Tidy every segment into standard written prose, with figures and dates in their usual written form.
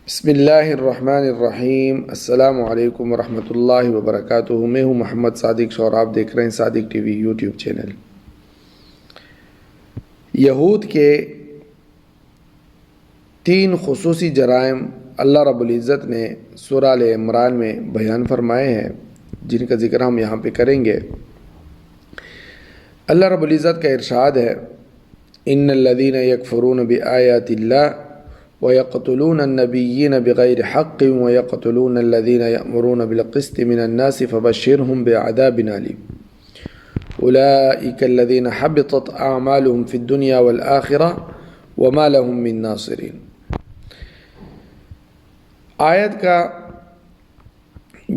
بسم اللہ الرحمن الرحیم۔ السلام علیکم ورحمۃ اللہ وبرکاتہ۔ میں ہوں محمد صادق اور آپ دیکھ رہے ہیں صادق ٹی وی یوٹیوب چینل۔ یہود کے 3 خصوصی جرائم اللہ رب العزت نے سورہ آل عمران میں بیان فرمائے ہیں، جن کا ذکر ہم یہاں پہ کریں گے۔ اللہ رب العزت کا ارشاد ہے، ان الذین یکفرون بآیات اللہ وَيَقْتُلُونَ النَّبِيِّينَ بِغَيْرِ حَقٍّ وَيَقْتُلُونَ الَّذِينَ يَأْمُرُونَ بِالْقِسْطِ مِنَ النَّاسِ فَبَشِّرْهُم بِعَذَابٍ أَلِيمٍ أُولَٰئِكَ الَّذِينَ حَبِطَتْ أَعْمَالُهُمْ فِي الدُّنْيَا وَالْآخِرَةِ وَمَا لَهُم مِّن نَّاصِرِينَ۔ آیت کا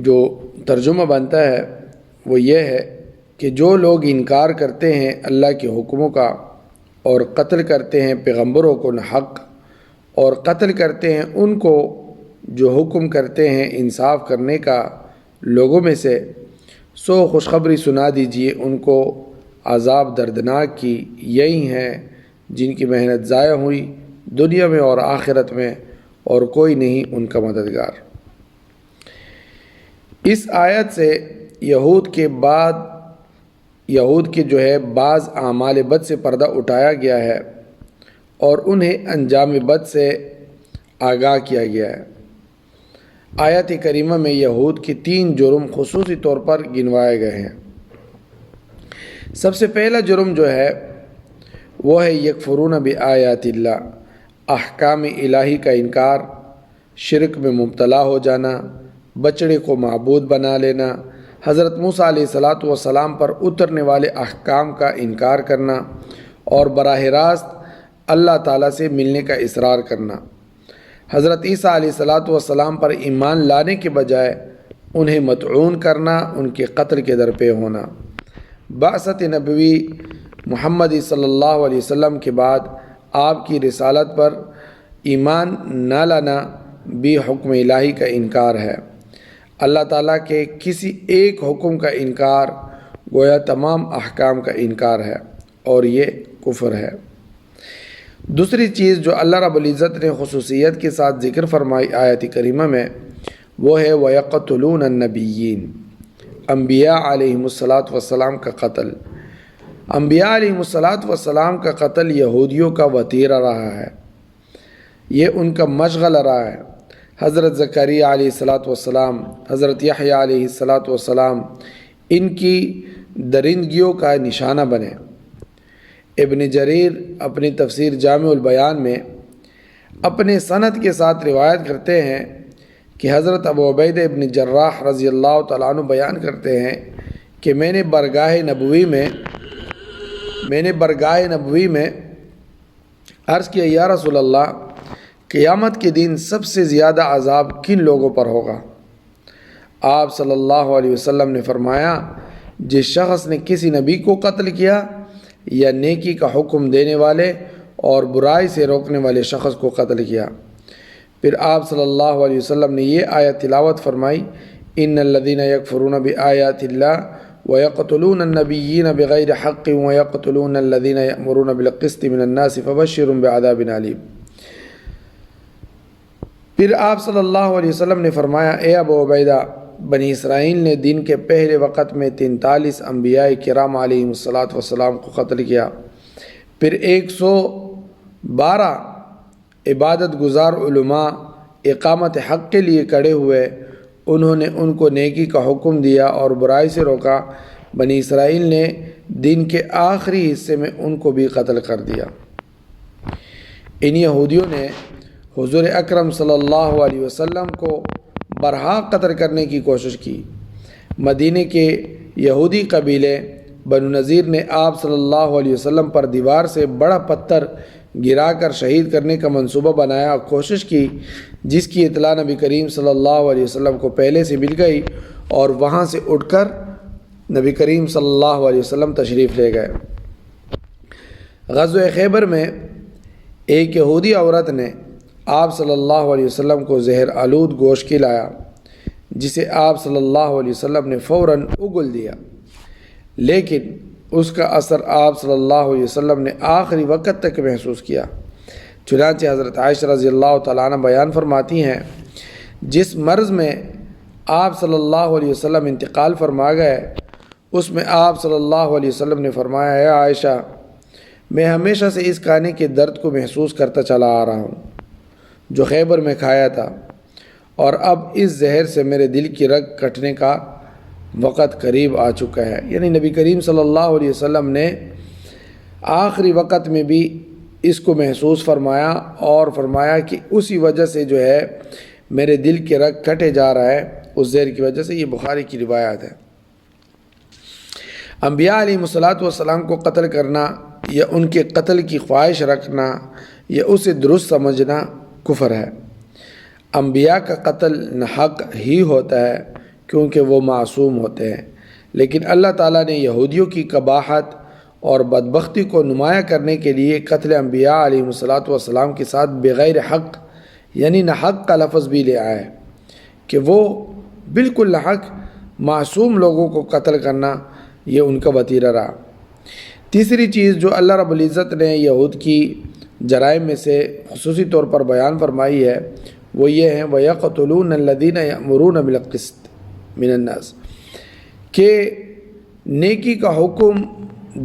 جو ترجمہ بنتا ہے وہ یہ ہے کہ جو لوگ انکار کرتے ہیں اللہ کے حکموں کا اور قتل کرتے ہیں پیغمبروں کو ناحق، اور قتل کرتے ہیں ان کو جو حکم کرتے ہیں انصاف کرنے کا لوگوں میں سے، سو خوشخبری سنا دیجیے ان کو عذاب دردناک کی، یہی ہیں جن کی محنت ضائع ہوئی دنیا میں اور آخرت میں، اور کوئی نہیں ان کا مددگار۔ اس آیت سے یہود کے بعض اعمال بد سے پردہ اٹھایا گیا ہے اور انہیں انجام بد سے آگاہ کیا گیا ہے۔ آیت کریمہ میں یہود کے 3 جرم خصوصی طور پر گنوائے گئے ہیں۔ سب سے پہلا جرم جو ہے وہ ہے یکفرون بآیات اللہ، احکام الہی کا انکار، شرک میں مبتلا ہو جانا، بچڑے کو معبود بنا لینا، حضرت موسیٰ علیہ السلام پر اترنے والے احکام کا انکار کرنا، اور براہ راست اللہ تعالیٰ سے ملنے کا اصرار کرنا، حضرت عیسیٰ علیہ السلام پر ایمان لانے کے بجائے انہیں مطعون کرنا، ان کے قتل کے درپے ہونا۔ بعثت نبوی محمد صلی اللہ علیہ وسلم کے بعد آپ کی رسالت پر ایمان نہ لانا بھی حکم الہی کا انکار ہے۔ اللہ تعالیٰ کے کسی ایک حکم کا انکار گویا تمام احکام کا انکار ہے، اور یہ کفر ہے۔ دوسری چیز جو اللہ رب العزت نے خصوصیت کے ساتھ ذکر فرمائی آیت کریمہ میں، وہ ہے وَيَقْتُلُونَ النَّبِيِّينَ، انبیاء علیہم السلام کا قتل۔ انبیاء علیہم السلام کا قتل یہودیوں کا وتیرہ رہا ہے، یہ ان کا مشغلہ رہا ہے۔ حضرت زکریا علیہ السلام، حضرت یحییٰ علیہ السلام ان کی درندگیوں کا نشانہ بنے۔ ابن جریر اپنی تفسیر جامع البیان میں اپنے سند کے ساتھ روایت کرتے ہیں کہ حضرت ابو عبیدہ ابن جراح رضی اللہ تعالیٰ عنہ بیان کرتے ہیں کہ میں نے برگاہ نبوی میں عرض کیا، یا رسول اللہ، قیامت کے دن سب سے زیادہ عذاب کن لوگوں پر ہوگا؟ آپ صلی اللہ علیہ وسلم نے فرمایا، جس شخص نے کسی نبی کو قتل کیا، یا نیکی کا حکم دینے والے اور برائی سے روکنے والے شخص کو قتل کیا۔ پھر آپ صلی اللہ علیہ وسلم نے یہ آیت تلاوت فرمائی، ان الذین یکفرون بآیات اللہ ویقتلون النبیین بغیر حق ویقتلون الذین یأمرون بالقسط من الناس فبشرهم بعذاب علیم۔ پھر آپ صلی اللہ علیہ وسلم نے فرمایا، اے ابو عبیدہ، بنی اسرائیل نے دن کے پہلے وقت میں 43 انبیاء کرام علیہم السلام کو قتل کیا، پھر 112 عبادت گزار علماء اقامت حق کے لیے کھڑے ہوئے، انہوں نے ان کو نیکی کا حکم دیا اور برائی سے روکا۔ بنی اسرائیل نے دن کے آخری حصے میں ان کو بھی قتل کر دیا۔ ان یہودیوں نے حضور اکرم صلی اللہ علیہ وسلم کو برحق قتل کرنے کی کوشش کی۔ مدینہ کے یہودی قبیلے بنو نذیر نے آپ صلی اللہ علیہ وسلم پر دیوار سے بڑا پتھر گرا کر شہید کرنے کا منصوبہ بنایا اور کوشش کی، جس کی اطلاع نبی کریم صلی اللہ علیہ وسلم کو پہلے سے مل گئی، اور وہاں سے اٹھ کر نبی کریم صلی اللہ علیہ وسلم تشریف لے گئے۔ غزوہ خیبر میں ایک یہودی عورت نے آپ صلی اللہ علیہ وسلم کو زہر آلود گوشت کھلایا، جسے آپ صلی اللہ علیہ وسلم نے فوراً اگل دیا، لیکن اس کا اثر آپ صلی اللہ علیہ وسلم نے آخری وقت تک محسوس کیا۔ چنانچہ حضرت عائشہ رضی اللہ تعالیٰ عنہ بیان فرماتی ہیں جس مرض میں آپ صلی اللہ علیہ وسلم انتقال فرما گئے اس میں آپ صلی اللہ علیہ وسلم نے فرمایا ہے عائشہ میں ہمیشہ سے اس کھانے کے درد کو محسوس کرتا چلا آ رہا ہوں جو خیبر میں کھایا تھا اور اب اس زہر سے میرے دل کی رگ کٹنے کا وقت قریب آ چکا ہے۔ یعنی نبی کریم صلی اللہ علیہ وسلم نے آخری وقت میں بھی اس کو محسوس فرمایا اور فرمایا کہ اسی وجہ سے جو ہے میرے دل کی رگ کٹے جا رہا ہے اس زہر کی وجہ سے۔ یہ بخاری کی روایت ہے۔ انبیاء علیہ الصلوۃ والسلام کو قتل کرنا یا ان کے قتل کی خواہش رکھنا یا اسے درست سمجھنا کفر ہے۔ انبیاء کا قتل ناحق ہی ہوتا ہے کیونکہ وہ معصوم ہوتے ہیں، لیکن اللہ تعالیٰ نے یہودیوں کی قباحت اور بدبختی کو نمایاں کرنے کے لیے قتل انبیاء علیہ الصلوۃ والسلام کے ساتھ بغیر حق یعنی ناحق کا لفظ بھی لے آیا ہے کہ وہ بالکل ناحق معصوم لوگوں کو قتل کرنا یہ ان کا وتیرہ رہا۔ تیسری چیز جو اللہ رب العزت نے یہود کی جرائم میں سے خصوصی طور پر بیان فرمائی ہے وہ یہ ہے وَيَقْتُلُونَ الَّذِينَ يَأْمُرُونَ بِالْقِسْطِ مِنَ النَّاسِ کہ نیکی کا حکم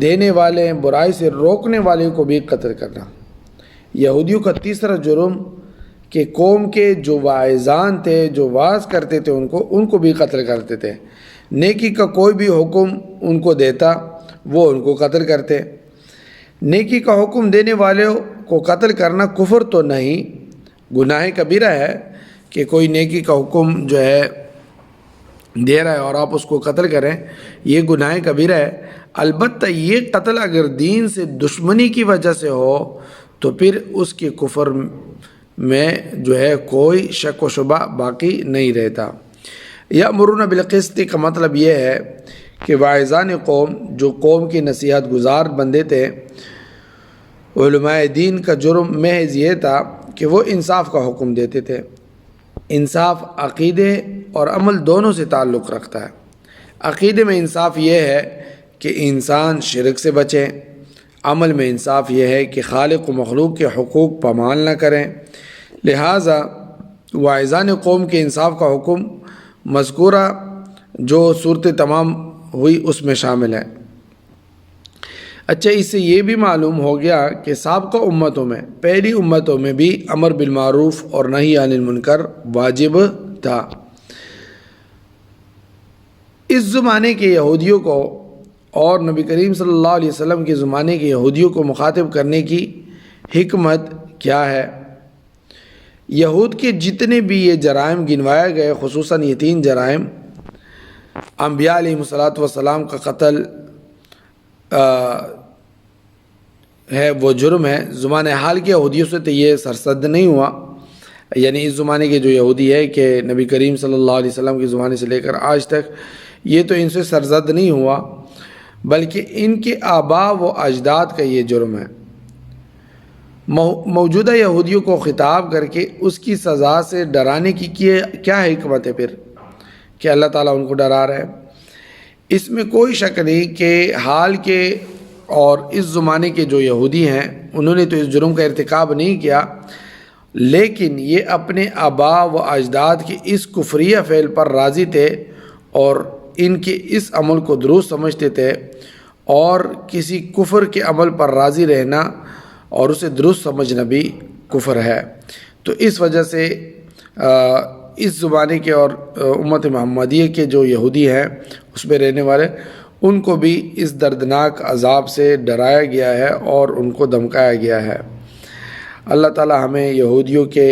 دینے والے برائی سے روکنے والے کو بھی قتل کرنا۔ یہودیوں کا تیسرا جرم کہ قوم کے جو واعظان تھے جو واعظ کرتے تھے ان کو بھی قتل کرتے تھے۔ نیکی کا کوئی بھی حکم ان کو دیتا وہ ان کو قتل کرتے۔ نیکی کا حکم دینے والوں کو قتل کرنا کفر تو نہیں، گناہ کبیرہ ہے کہ کوئی نیکی کا حکم جو ہے دے رہا ہے اور آپ اس کو قتل کریں، یہ گناہ کبیرہ ہے۔ البتہ یہ قتل اگر دین سے دشمنی کی وجہ سے ہو تو پھر اس کے کفر میں جو ہے کوئی شک و شبہ باقی نہیں رہتا۔ یأمرون بالقسط کا مطلب یہ ہے کہ واعظان قوم جو قوم کی نصیحت گزار بندے تھے، علماء دین کا جرم محض یہ تھا کہ وہ انصاف کا حکم دیتے تھے۔ انصاف عقیدے اور عمل دونوں سے تعلق رکھتا ہے۔ عقیدے میں انصاف یہ ہے کہ انسان شرک سے بچیں، عمل میں انصاف یہ ہے کہ خالق و مخلوق کے حقوق پامال نہ کریں۔ لہٰذا واعظان قوم کے انصاف کا حکم مذکورہ جو صورتیں تمام ہوئی اس میں شامل ہے۔ اچھا، اس سے یہ بھی معلوم ہو گیا کہ سابقہ امتوں میں پہلی امتوں میں بھی امر بالمعروف اور نہی عن المنکر واجب تھا۔ اس زمانے کے یہودیوں کو اور نبی کریم صلی اللہ علیہ وسلم کے زمانے کے یہودیوں کو مخاطب کرنے کی حکمت کیا ہے؟ یہود کے جتنے بھی یہ جرائم گنوائے گئے، خصوصاً یہ 3 جرائم، انبیاء علیہ الصلوۃ والسلام کا قتل ہے، وہ جرم ہے۔ زمانہ حال کے یہودیوں سے تو یہ سرزد نہیں ہوا، یعنی اس زمانے کے جو یہودی ہے کہ نبی کریم صلی اللہ علیہ وسلم کے زمانے سے لے کر آج تک، یہ تو ان سے سرزد نہیں ہوا، بلکہ ان کے آباء و اجداد کا یہ جرم ہے۔ موجودہ یہودیوں کو خطاب کر کے اس کی سزا سے ڈرانے کی کیا حکمت ہے پھر کہ اللہ تعالیٰ ان کو ڈرا رہا ہے؟ اس میں کوئی شک نہیں کہ حال کے اور اس زمانے کے جو یہودی ہیں انہوں نے تو اس جرم کا ارتکاب نہیں کیا، لیکن یہ اپنے آباء و اجداد کے اس کفریہ فعل پر راضی تھے اور ان کے اس عمل کو درست سمجھتے تھے، اور کسی کفر کے عمل پر راضی رہنا اور اسے درست سمجھنا بھی کفر ہے۔ تو اس وجہ سے اس زمانے کے اور امت محمدیہ کے جو یہودی ہیں اس میں رہنے والے، ان کو بھی اس دردناک عذاب سے ڈرایا گیا ہے اور ان کو دھمکایا گیا ہے۔ اللہ تعالی ہمیں یہودیوں کے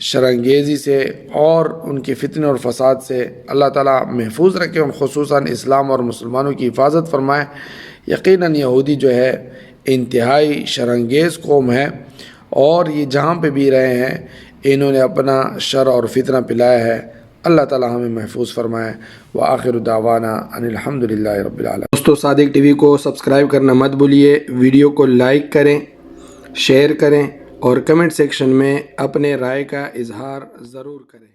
شرانگیزی سے اور ان کے فتنے اور فساد سے اللہ تعالی محفوظ رکھے، اور خصوصاً اسلام اور مسلمانوں کی حفاظت فرمائے۔ یقیناً یہودی جو ہے انتہائی شرانگیز قوم ہے، اور یہ جہاں پہ بھی رہے ہیں انہوں نے اپنا شر اور فتنہ پلایا ہے۔ اللہ تعالی ہمیں محفوظ فرمائے۔ وآخر دعوانا ان الحمد للہ رب العالمین۔ دوستو، صادق ٹی وی کو سبسکرائب کرنا مت بھولیے، ویڈیو کو لائک کریں، شیئر کریں اور کمنٹ سیکشن میں اپنے رائے کا اظہار ضرور کریں۔